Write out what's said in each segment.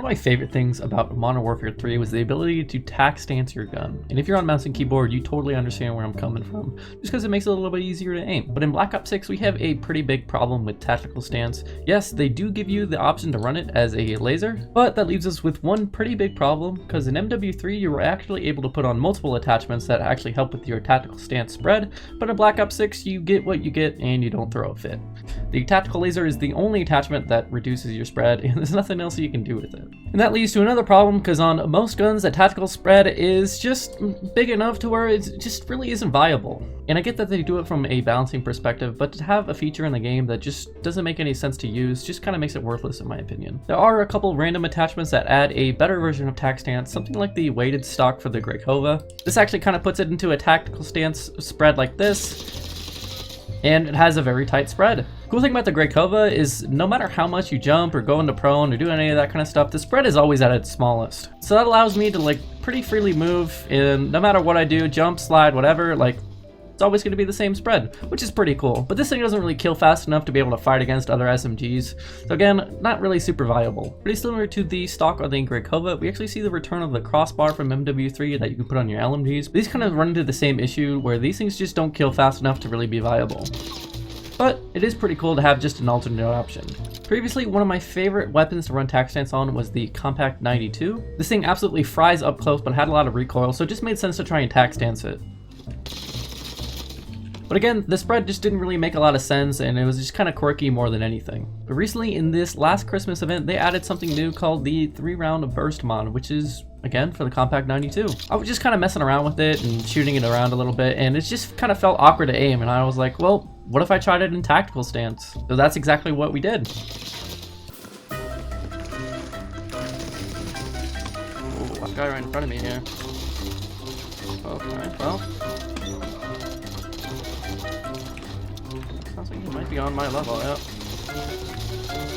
One of my favorite things about Modern Warfare 3 was the ability to tac stance your gun. And if you're on mouse and keyboard, you totally understand where I'm coming from, just because it makes it a little bit easier to aim. But in Black Ops 6, we have a pretty big problem with tactical stance. Yes, they do give you the option to run it as a laser, but that leaves us with one pretty big problem, because in MW3 you were actually able to put on multiple attachments that actually help with your tactical stance spread, but in Black Ops 6 you get what you get and you don't throw a fit. The tactical laser is the only attachment that reduces your spread, and there's nothing else you can do with it. And that leads to another problem, because on most guns the tactical spread is just big enough to where it just really isn't viable. And I get that they do it from a balancing perspective, but to have a feature in the game that just doesn't make any sense to use just kind of makes it worthless in my opinion. There are a couple random attachments that add a better version of tac stance, something like the weighted stock for the Grekova. This actually kind of puts it into a tactical stance spread like this, and it has a very tight spread. Cool thing about the Grekova is no matter how much you jump or go into prone or do any of that kind of stuff, the spread is always at its smallest. So that allows me to like pretty freely move, and no matter what I do, jump, slide, whatever, like it's always going to be the same spread, which is pretty cool. But this thing doesn't really kill fast enough to be able to fight against other SMGs. So again, not really super viable. Pretty similar to the stock or the Grekova, we actually see the return of the crossbar from MW3 that you can put on your LMGs. These kind of run into the same issue where these things just don't kill fast enough to really be viable. But it is pretty cool to have just an alternate option. Previously, one of my favorite weapons to run tac stance on was the Kompakt 92. This thing absolutely fries up close but had a lot of recoil, so it just made sense to try and tac stance it. But again, the spread just didn't really make a lot of sense, and it was just kind of quirky more than anything. But recently in this last Christmas event, they added something new called the 3-round burst mod, which is, again, for the Kompakt 92. I was just kind of messing around with it and shooting it around a little bit, and it just kind of felt awkward to aim, and I was like, well, what if I tried it in tactical stance? So that's exactly what we did. Ooh, a guy right in front of me here. Okay, well. Sounds like he might be on my level, yeah.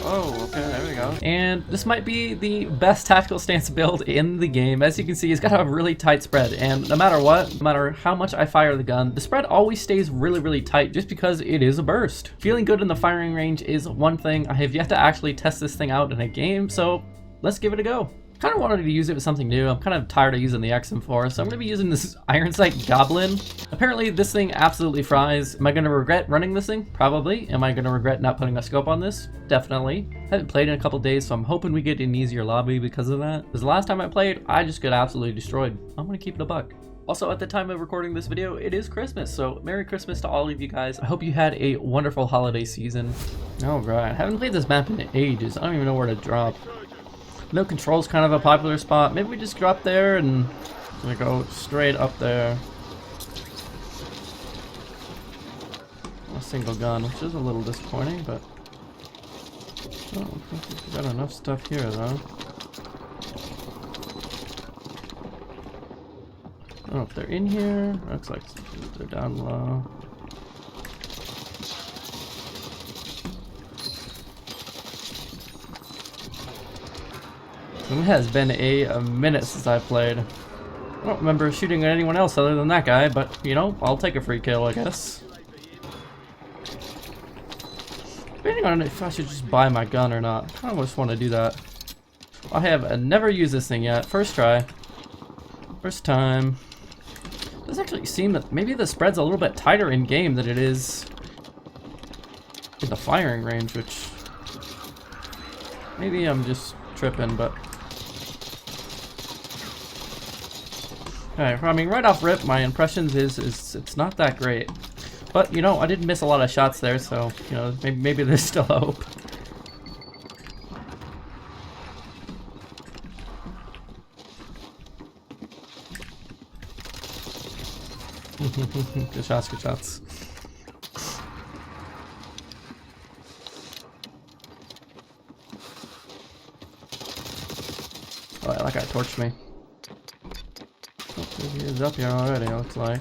Oh, okay, there we go. And this might be the best tactical stance build in the game. As you can see, it's got a really tight spread, and no matter what, no matter how much I fire the gun, the spread always stays really, really tight just because it is a burst. Feeling good in the firing range is one thing. I have yet to actually test this thing out in a game, so let's give it a go. Kind of wanted to use it with something new. I'm kind of tired of using the XM4, so I'm going to be using this Iron Sight Goblin. Apparently this thing absolutely fries. Am I going to regret running this thing? Probably. Am I going to regret not putting a scope on this? Definitely. Haven't played in a couple days, so I'm hoping we get an easier lobby because of that. Because the last time I played, I just got absolutely destroyed. I'm going to keep it a buck. Also, at the time of recording this video, it is Christmas, so Merry Christmas to all of you guys. I hope you had a wonderful holiday season. Alright, I haven't played this map in ages. I don't even know where to drop. No control's kind of a popular spot. Maybe we just drop there and we go straight up there. A single gun, which is a little disappointing, but I don't think we've got enough stuff here though. I don't know if they're in here. Looks like they're down low. It has been a minute since I played. I don't remember shooting at anyone else other than that guy, but, you know, I'll take a free kill, I guess. Depending on if I should just buy my gun or not. I kind of just want to do that. I have never used this thing yet. First try. First time. It does actually seem that maybe the spread's a little bit tighter in-game than it is in the firing range, which... maybe I'm just tripping, but... Alright, I mean, right off rip, my impressions is it's not that great. But, you know, I did miss a lot of shots there, so, you know, maybe there's still hope. Good shots, good shots. Oh, that guy torched me. Oh, he is up here already, it looks like.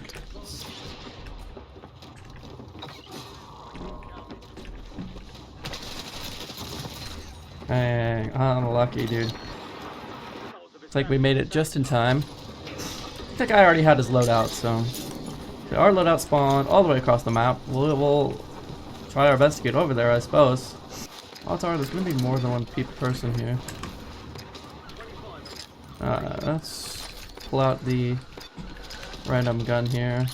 Dang, unlucky, dude. Looks like we made it just in time. That guy already had his loadout, so... okay, our loadout spawned all the way across the map. We'll try our best to get over there, I suppose. Odds are there's gonna be more than one person here. Let's pull out the random gun here.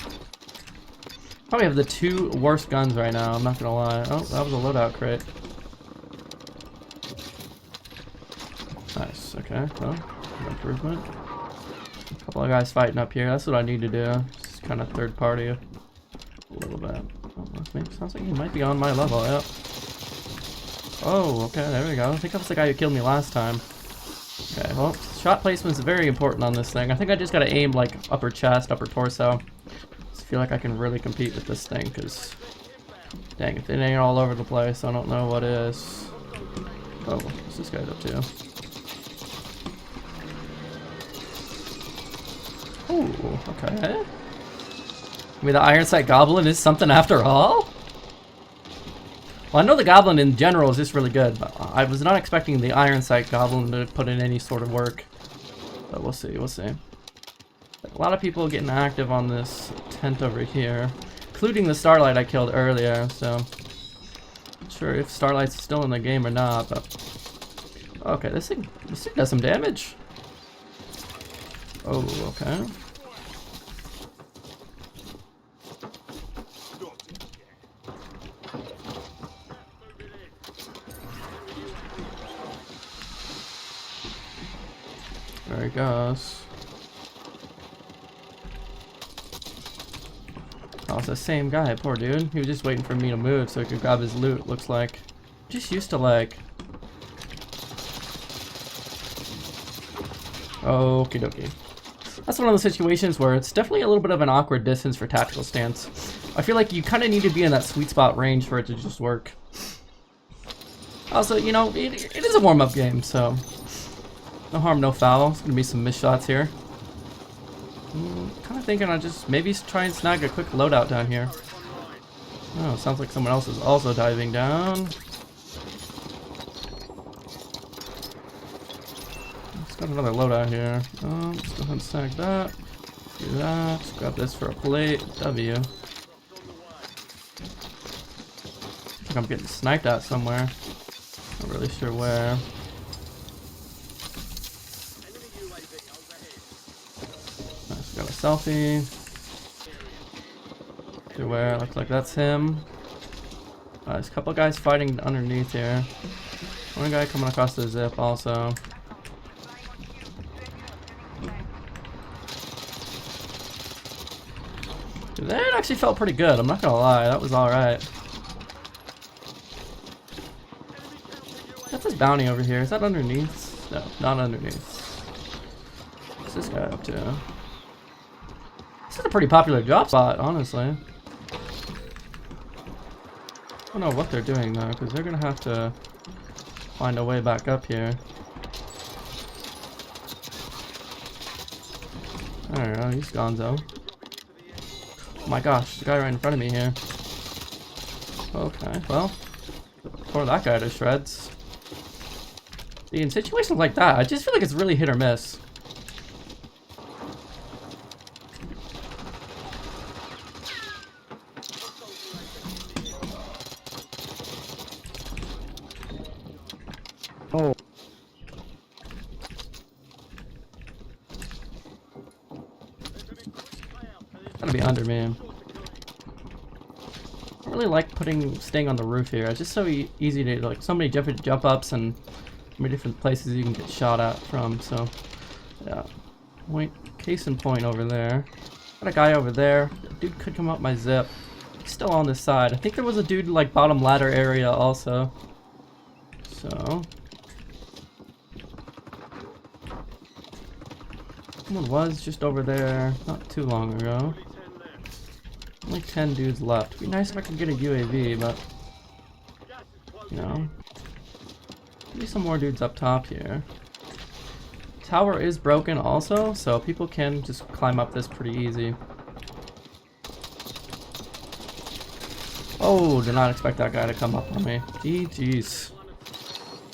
Probably have the two worst guns right now, I'm not gonna lie. Oh, that was a loadout crate. Nice, okay, well, improvement. A couple of guys fighting up here, that's what I need to do. Just kind of third party a little bit. Oh, sounds like he might be on my level, yep. Oh, okay, there we go. I think that was the guy who killed me last time. Okay, well, shot placement is very important on this thing. I think I just gotta aim like upper chest, upper torso. I feel like I can really compete with this thing, because dang, if it ain't all over the place, I don't know what is. Oh, what's this guy up to? Oh, okay. I mean, the Iron Sight Goblin is something after all? Well, I know the Goblin in general is just really good, but I was not expecting the Iron Sight Goblin to put in any sort of work. But we'll see, we'll see. A lot of people getting active on this tent over here, including the Starlight I killed earlier, so not sure if Starlight's still in the game or not, but okay, this thing does some damage. Oh, okay. There he goes. Oh, it's the same guy, poor dude. He was just waiting for me to move so he could grab his loot, looks like. Just used to like... Okie dokie. That's one of those situations where it's definitely a little bit of an awkward distance for tactical stance. I feel like you kind of need to be in that sweet spot range for it to just work. Also, you know, it is a warm-up game, so... no harm, no foul. There's gonna be some missed shots here. Kind of thinking I'll just maybe try and snag a quick loadout down here. Oh, sounds like someone else is also diving down. Let's got another loadout here. Let's go ahead and snag that. Do that. Let's grab this for a plate. W. I think I'm getting sniped at somewhere. Not really sure where. Got a selfie. Everywhere, looks like that's him. There's a couple guys fighting underneath here. One guy coming across the zip also. Dude, that actually felt pretty good, I'm not gonna lie, that was alright. That's his bounty over here, is that underneath? No, not underneath. What's this guy up to? This is a pretty popular drop spot, honestly. I don't know what they're doing though, because they're gonna have to find a way back up here. I don't know, he's gonzo. Oh my gosh, the guy right in front of me here. Okay, well, tore that guy to shreds. See, in situations like that, I just feel like it's really hit or miss. Oh. Gotta be under me. I really like staying on the roof here. It's just so easy to, like, so many different jump ups and so many different places you can get shot at from. So, yeah. Case in point over there. Got a guy over there. Dude could come up my zip. He's still on this side. I think there was a dude like bottom ladder area also. So. Someone was just over there not too long ago. Only 10 dudes left. It'd be nice if I could get a UAV, but you know. Maybe some more dudes up top here. Tower is broken also, so people can just climb up this pretty easy. Oh, did not expect that guy to come up on me. GG's.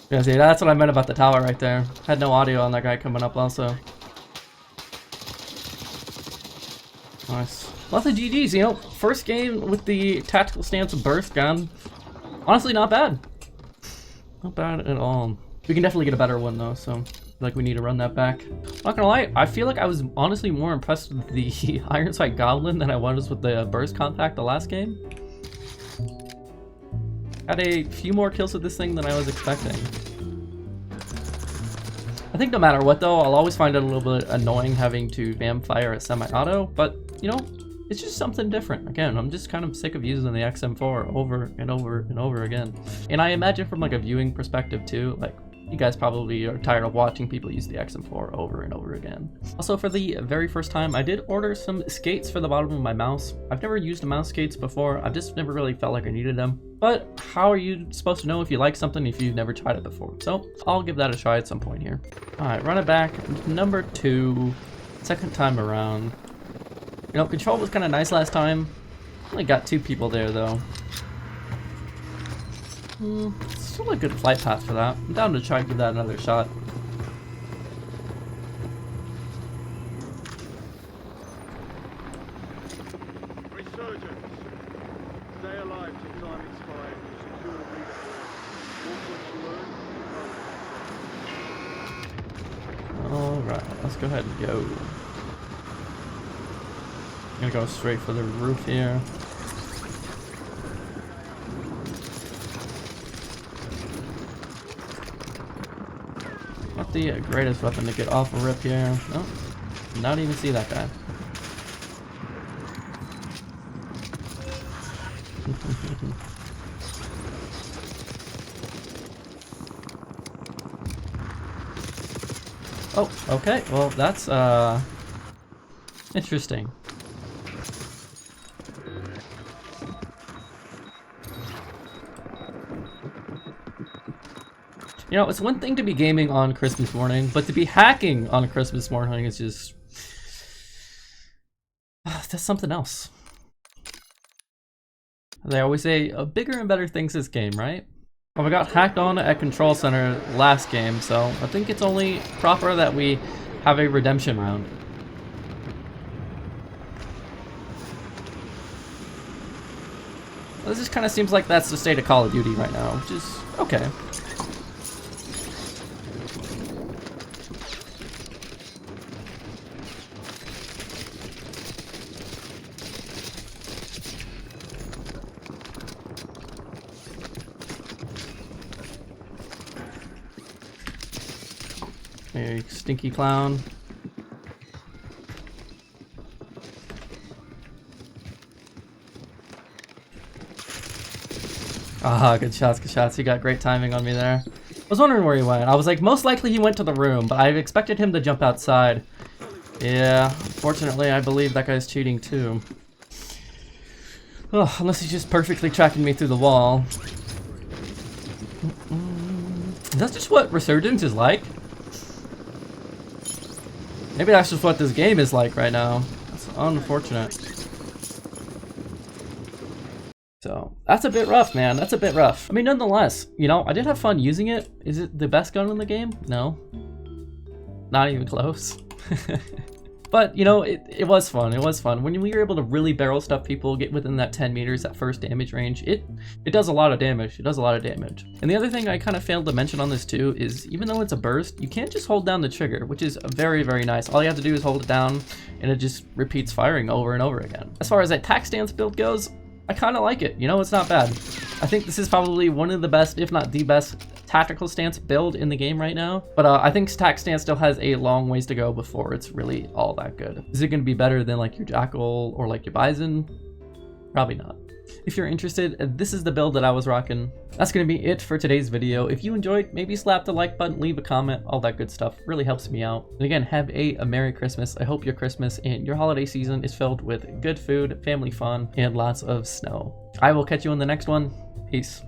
Yeah, see, that's what I meant about the tower right there. Had no audio on that guy coming up also. Nice. Lots of GG's, you know, first game with the tactical stance burst gun. Honestly, not bad. Not bad at all. We can definitely get a better one though, so Like we need to run that back. Not gonna lie, I feel like I was honestly more impressed with the Iron Sight Goblin than I was with the Burst Kompakt the last game. Had a few more kills with this thing than I was expecting. I think no matter what though, I'll always find it a little bit annoying having to vamp fire at semi-auto, but you know, it's just something different. Again, I'm just kind of sick of using the XM4 over and over and over again. And I imagine from like a viewing perspective too, like you guys probably are tired of watching people use the XM4 over and over again. Also, for the very first time, I did order some skates for the bottom of my mouse. I've never used mouse skates before. I've just never really felt like I needed them. But how are you supposed to know if you like something if you've never tried it before? So I'll give that a try at some point here. All right, run it back. Number 2, second time around. You know, control was kind of nice last time. Only got 2 people there though. Still a good flight path for that. I'm down to try to give that another shot. Resurgence. Stay alive till time expires. Secure the Alright, let's go ahead and go. I'm gonna go straight for the roof here. Not the greatest weapon to get off a rip here. Oh, not even see that guy. Oh, okay. Well, that's interesting. You know, it's one thing to be gaming on Christmas morning, but to be hacking on Christmas morning is just... that's something else. They always say, bigger and better things this game, right? Well, we got hacked on at Control Center last game, so I think it's only proper that we have a redemption round. This just kind of seems like that's the state of Call of Duty right now, which is okay. Hey, stinky clown. Ah, good shots, good shots. He got great timing on me there. I was wondering where he went. I was like, most likely he went to the room, but I expected him to jump outside. Yeah, unfortunately, I believe that guy's cheating too. Oh, unless he's just perfectly tracking me through the wall. Is that just what Resurgence is like? Maybe that's just what this game is like right now. That's unfortunate. So, that's a bit rough, man. That's a bit rough. I mean, nonetheless, you know, I did have fun using it. Is it the best gun in the game? No. Not even close. But, you know, it was fun. It was fun. When we were able to really barrel stuff people, get within that 10 meters, that first damage range, it does a lot of damage. It does a lot of damage. And the other thing I kind of failed to mention on this too is even though it's a burst, you can't just hold down the trigger, which is very, very nice. All you have to do is hold it down and it just repeats firing over and over again. As far as that Tac Stance build goes, I kind of like it. You know, it's not bad. I think this is probably one of the best, if not the best, tactical stance build in the game right now. But I think Tac Stance still has a long ways to go before it's really all that good. Is it going to be better than like your Jackal or like your Bison? Probably not. If you're interested, this is the build that I was rocking. That's going to be it for today's video. If you enjoyed, maybe slap the like button, leave a comment, all that good stuff. Really helps me out. And again, have a Merry Christmas. I hope your Christmas and your holiday season is filled with good food, family fun, and lots of snow. I will catch you in the next one. Peace.